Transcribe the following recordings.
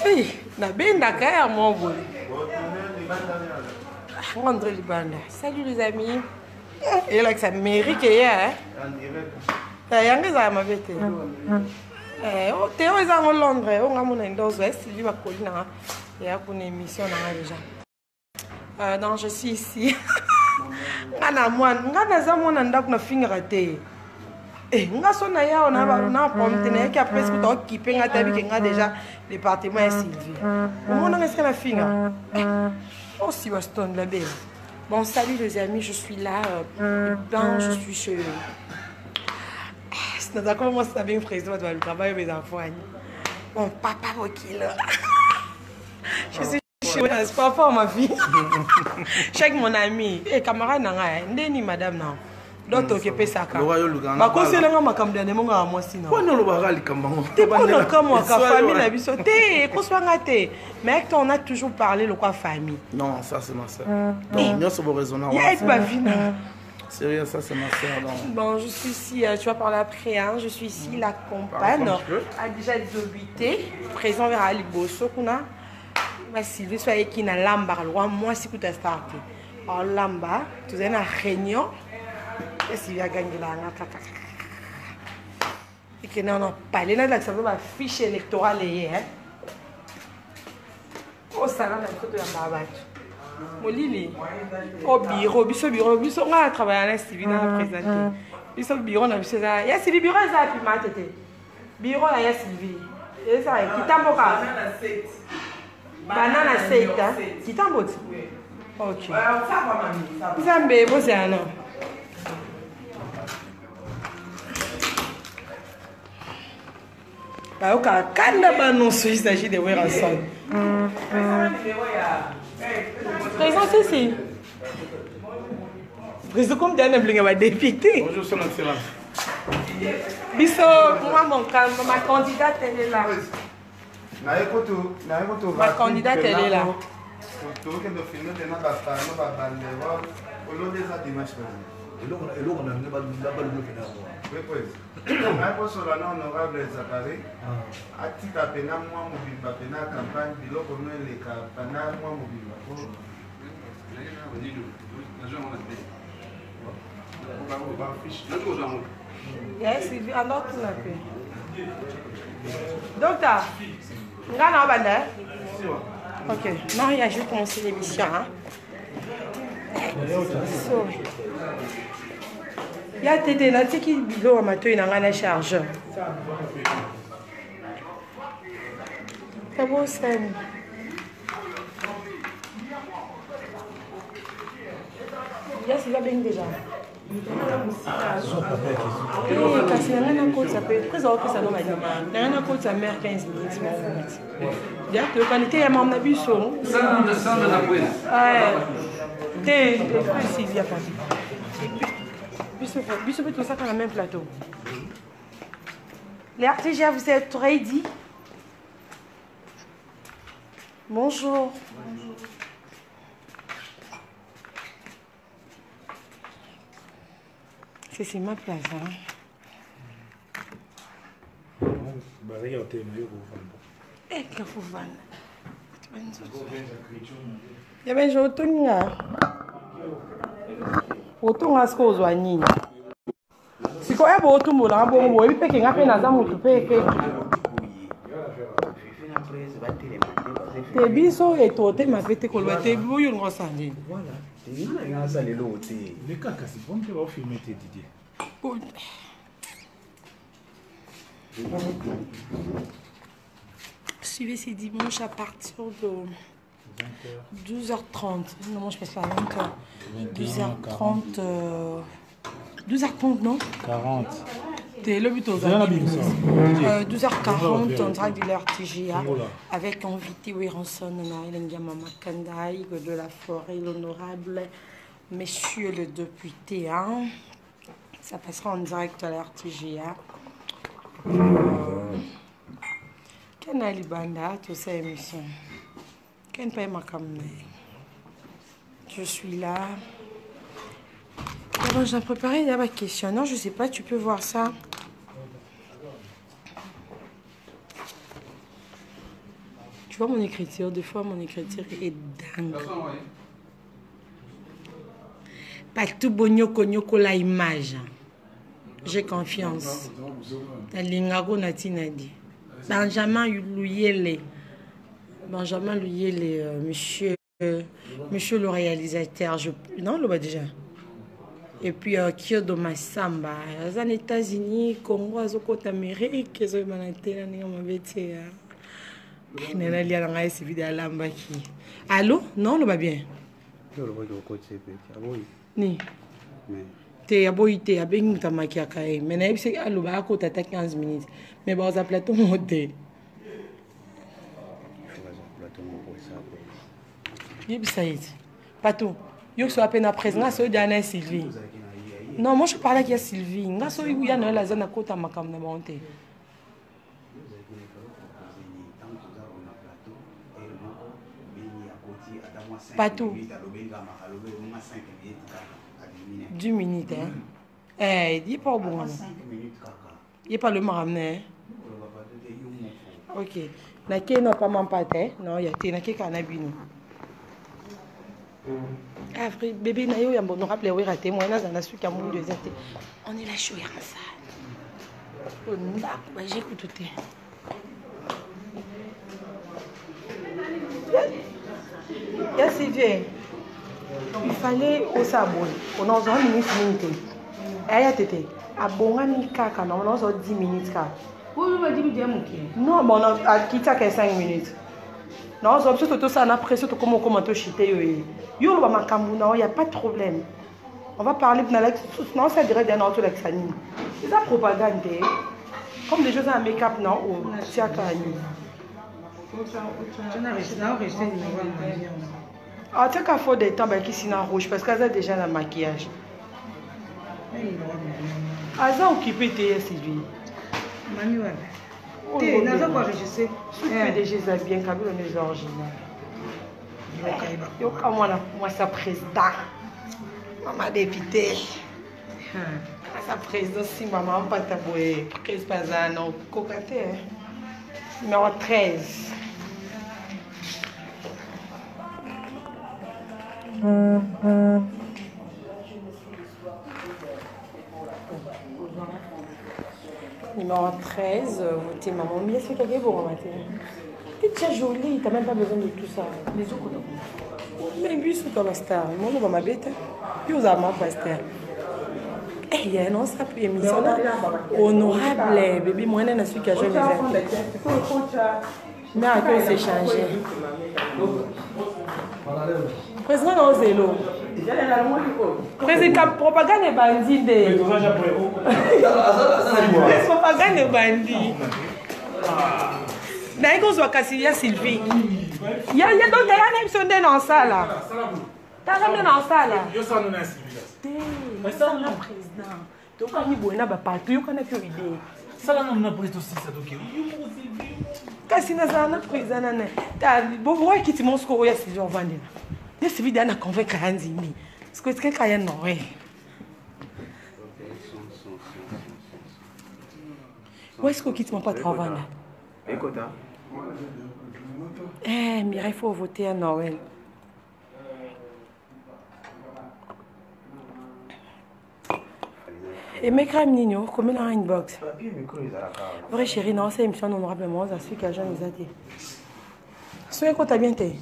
Oui, na bendaka ya mon boy. André Libanda. Salut les amis. Et là que ça mérite qu'il y a. Yanga za mabete. Théo est en Londres. On a mon endos ouest. Il va coller na. Il y a une émission na déjà. Donc je suis ici. Ngana mwan, ngana za mwana ndako na fingra te. Nga sona ya na pomte na ki après que tu occupé nga tabi que nga déjà département est Sylvie. Comment on est-ce que la fingra? Oh si Waston la belle. Bon salut les amis, je suis là je suis chez c'est d'accord moi ça bien président de le travail mes enfants. Mon papa qui là. Je suis c'est pas fort ma fille. Chaque mon ami et camarade nanga ndeni madame na. D'autres qui pèsent ça. Ma conseille là ma campagne de mon gars moi sinon. Pourquoi nous le baral camarade? T'es pas comme moi ka famille la bisoté, qu'on soit gâté. Mais on a toujours parlé le quoi famille. Non, ça c'est ma soeur. Non, bien c'est vos raisonnements. Il est pas fini. Sérieux, ça c'est ma soeur. Bon, je suis ici, tu vas parler après, hein. Je suis ici, la compagne a déjà débuté, présent vers Ali Bosso, kuna. Ma Sylvie, soyez qui n'a l'amba, moi si tu as starté. Alors l'amba, tu es en réunion. Et si tu as gagné là, et que nous avons parlé de la fiche électorale. Oh, ça va, c'est un peu Molili. Au bureau, on a travaillé à l'institut, on a présenté. Biso bureau, on a vu ça. Il y a Sylvie, bureau, ça a pu m'attendre. Bureau, il y a Sylvie. Et ça, qui t'a boca? Banana 7, qui t'a boca? Ok. Ça me fait c'est un nom. Il s'agit de Werrason. Présent ici. Président comme d'un député. Bonjour, son excellence. Biso, moi, ma candidate, elle est là. Ma candidate, elle est là. Honorable Zakari, atika pena moi mobile pena campagne biloko no eleka pana moi mobile. Yes, il a notre appel. Docteur, ngana banda. Ok, non, il y a juste commencé l'émission. Il y a des gens qui ont un chargeur. C'est beau ça. Il y a bien déjà. Kasi na ngana ko sa pe présent que ça no mani na ngana ko sa mère 15 minutes ya to qualité ya mam na biso ça de la buena té précis ya pas biso peut tout ça dans le même plateau. Les RTGA, vous êtes ready? Bonjour. C'est ma place. Hein? Eh, qu'est-ce que vous faites? Il y a bien des automnes. Automne, ce qu'on a dit. Si quoi, il y a automne, il y a bon, il peut y avoir un autre peu. Te biso et toi, tu m'as fait te coller, tu bouilles une grosse année. Voilà. Les cas, c'est bon, tu vas filmer tes Didier. Suivez ces dimanches à partir de 12h30. Non, je ne sais pas 20h. 12h30, non 40. C'est le but aux 12h40, on direct de l'RTGA avec invité Werrason, Mama Kandaï de la Forêt, l'honorable monsieur le député. Hein. Ça passera en direct à l'RTGA. Quel est le banda, toute cette émission? Quel est ma caméra? Je suis là. Alors, j'ai préparé une question. Non, je sais pas, tu peux voir ça. Tu vois mon écriture, des fois mon écriture est dingue. Partout bonyoko nyoko la image. J'ai confiance. Talingago natinadi. Benjamin Louyele. Benjamin Louyele, monsieur le réalisateur. Non, le déjà. Et puis Kyodo Massamba. Aux États-Unis, Congo, aux Amérique, ils ont été allô? Non, le va bien. Ni. Te aboite abeng tamakia kai. Mais na ibse allo ba ko tata 15 minutes. Mais ba za plateau monter. Ibsaïd. Patou. Yo so à peine après nga so diana Sylvie. Non, moi je parle avec Sylvie. Nga so y a la zone à kota makam na monter. Patou. 10 minutes, hein. Eh, dis pas au bon moment. Il n'y a pas le maramier. Ok. N'a n'a pas m'empaté. Non, il y a des n'a canabino. Ah, bébé, n'a eu un bon rappel, oui, raté. Moi, on a su qu'il y a un deuxième. On est là, chaud, ça. Oh, non, j'écoute tout. Ya c'est bien. Il fallait au sabon. On a 1 minute. Eh, tété. A bon ami kaka, non, on a 10 minutes. Non, bon, on a quitté à 5 minutes. Non, on a tout ça, on a pression, comment on chiter. Yo, il n'y a pas de problème. On va parler de l'Alex. Non, ça dirait d'un autre Lexani. C'est la propagande. Comme des choses à make-up, non, ou Tiakani. Ah, tu as fait des temps qui sont rouge parce qu'elle a déjà le maquillage. Elle a occupé tes Sylvie. Mamie, ouais. Tu n'as pas enregistré. Tu fais déjà bien, Kabyle, on est original. Yo, moi, ça président. Maman député. Ça président, si maman pas taboué. Qu'est-ce pas ça, non, cocaté. Numéro 13. Numéro 13, votez maman. Bien sûr, quelqu'un pour remater. Tu es jolie, tu n'as même pas besoin de tout ça. Les autres, mais lui, c'est comme un star. Moi, on va m'habiter. Puis, vous avez ma pasteur. Eh, il y a un autre émission honorable. Bébé, moi, je suis qu'à jeune. Mais à quoi c'est changé? Président dans Zélo. Président propagande et bandit. Propagande et bandit. D'ailleurs, on voit qu'il y a Sylvie. Il y a d'autres qui sont dans ça là. Tu as ramené dans ça là. Yo ça nous a Sylvie. Mais ça, on a président. Donc, on y a partout. On a fait une idée. Ça là, on a pris aussi ça. Donc, kasi nazana président na ta bobo wa kiti monsko oya Sylvie on vendre na Sylvie dana convaincre hanzimi parce que c'est kaya non ouais où est-ce que quitte mon pas travail là écoute eh mais il faut voter à Noël. Et mes crèmes Nino, comme il a une box. Vrai chérie, non, c'est une émission honorablement, ça suit qu'à jeune les a dit. Soyez quoi t'as bien été?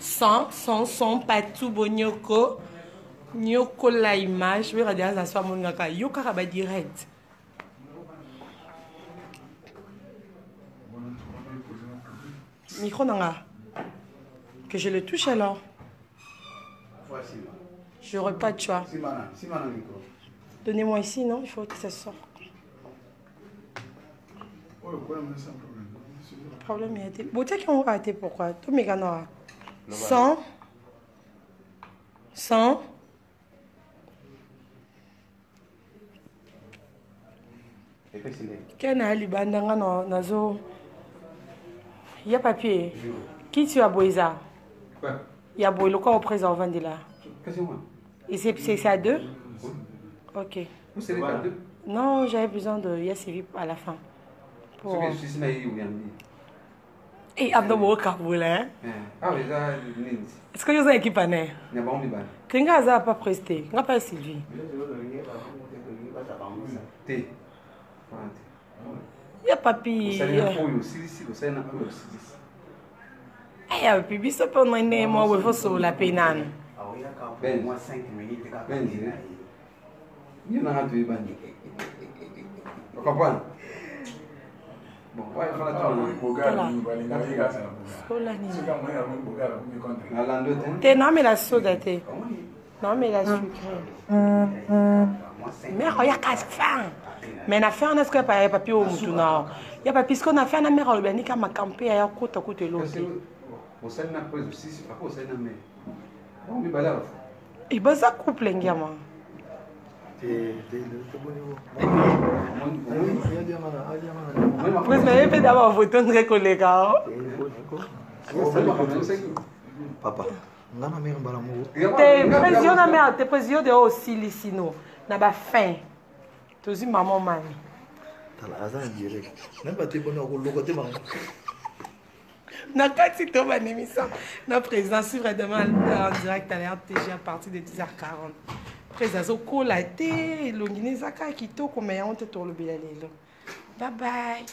100, patou, bonyoko, nyoko la image, je vais regarder ça soit mon gars, yoka raba direct. Micro nanga. Que je le touche alors. Je n'aurai pas de choix. Donnez-moi ici, non? Il faut que ça sorte. Le problème, il y a été. Bon, tu sais qu'on a été pourquoi? Tout mes gars, 100. Quel est le bandanga nazo? Il y a papier. Qui tu as boisa? Il y a bois le corps au présent vendu là. Et c'est à 2? Ok. Non, j'avais besoin de Yassivi à la fin. soki esusi na ye oyambi ando bokabula awa eza nini est ce que yoza équipe ane na bango mibale ke nga aza pas presté nga pa Sylvie te ya papi osalina oyo osilisi osalina oyo osilisi ya papi biso mpe ona ndenge mwa boye fosolola mpe nano benzi yo nanga toyebani ocomprendre bon ouais fala tona te naomela soda te naomela sucre mère oyaka fin mais na fin est-ce que ya papi oyo mutu na ya papi siko na fin na mère alobi anika makampe ya kota kuta elote osali na prise osisi ako osali na mère bango mibale ala ibaza couple ngiama Pues me he dado foto entre colega. Papa, ngana mère mbalamu. Te pression de aussi sino na ba fin. Tozi maman mani. Tala azan direct. Namba te bona ko lokote ba. Na kati to ba émission. Na présidence sur demain en direct à l'RTG à partir de 10h40. Présence au cola te longine zaka kitoko mais on te tolo bila lelo. Bye bye.